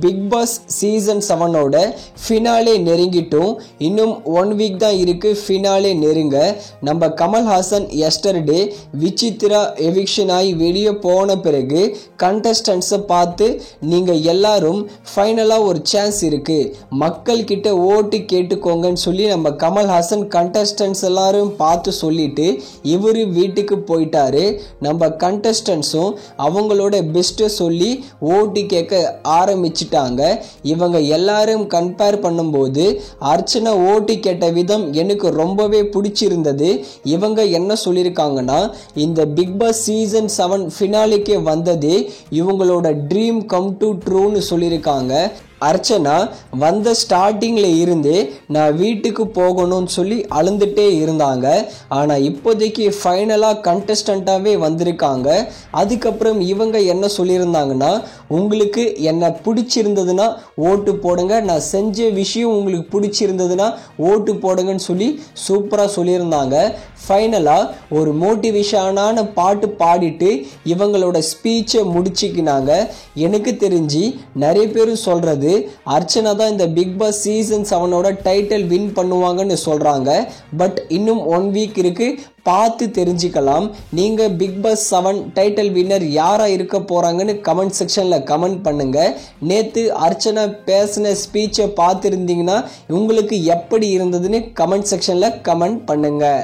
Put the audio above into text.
Big boss season 7ஓட finale நெருங்கிட்டும். இன்னும் 1 வீக் தான் இருக்கு ஃபினாலே நெருங்க. நம்ம கமல்ஹாசன் எஸ்டர்டே விசித்ரா எவிக்ஷன் ஆகி வெளியே போன பிறகு கண்டஸ்டன்ஸை பார்த்து நீங்கள் எல்லாரும் ஃபைனலாக ஒரு சான்ஸ் இருக்கு, மக்கள் கிட்ட ஓட்டு கேட்டுக்கோங்கன்னு சொல்லி நம்ம கமல்ஹாசன் கண்டஸ்டன்ஸ் எல்லாரும் பார்த்து சொல்லிட்டு இவர் வீட்டுக்கு போயிட்டாரு. நம்ம கண்டஸ்டன்ஸும் அவங்களோட பெஸ்ட்டை சொல்லி ஓட்டு கேட்க ஆரம்பிச்சிட்டாங்க. இவங்க எல்லாரும் கம்பேர் பண்ணும்போது அர்ச்சனா ஓட்டு கேட்ட விதம் எனக்கு ரொம்பவே பிடிச்சிருந்தது. இவங்க என்ன சொல்லியிருக்காங்கன்னா, இந்த பிக் பாஸ் சீசன் 7 ஃபினாலிக்கே வந்ததே இவங்களோட ட்ரீம் கம் டு ட்ரூன்னு சொல்லியிருக்காங்க. அர்ச்சனா வந்த ஸ்டார்டிங்கில் இருந்தே நான் வீட்டுக்கு போகணும்னு சொல்லி அழுந்துட்டே இருந்தாங்க. ஆனால் இப்போதைக்கு ஃபைனலாக கண்டஸ்டண்ட்டாகவே வந்திருக்காங்க. அதுக்கப்புறம் இவங்க என்ன சொல்லியிருந்தாங்கன்னா, உங்களுக்கு என்ன பிடிச்சிருந்ததுன்னா ஓட்டு போடுங்க, நான் செஞ்ச விஷயம் உங்களுக்கு பிடிச்சிருந்ததுன்னா ஓட்டு போடுங்கன்னு சொல்லி சூப்பராக சொல்லியிருந்தாங்க. ஃபைனலாக ஒரு மோட்டிவேஷனான பாட்டு பாடிட்டு இவங்களோட ஸ்பீச்சை முடிச்சுக்கினாங்க. எனக்கு தெரிஞ்சு நிறைய பேர் சொல்கிறது அர்ச்சனா தான் இந்த பிக் பாஸ் சீசன் 7ஓட டைட்டில் வின் பண்ணுவாங்கன்னு சொல்கிறாங்க. பட் இன்னும் 1 வீக் இருக்கு, பார்த்து தெரிஞ்சுக்கலாம். நீங்கள் பிக் பாஸ் 7 டைட்டில் வின்னர் யாராக இருக்க போகிறாங்கன்னு கமெண்ட் செக்ஷனில் கமெண்ட் பண்ணுங்கள். நேற்று அர்ச்சனா பேசின ஸ்பீச்சை பார்த்துருந்தீங்கன்னா உங்களுக்கு எப்படி இருந்ததுன்னு கமெண்ட் செக்ஷனில் கமெண்ட் பண்ணுங்கள்.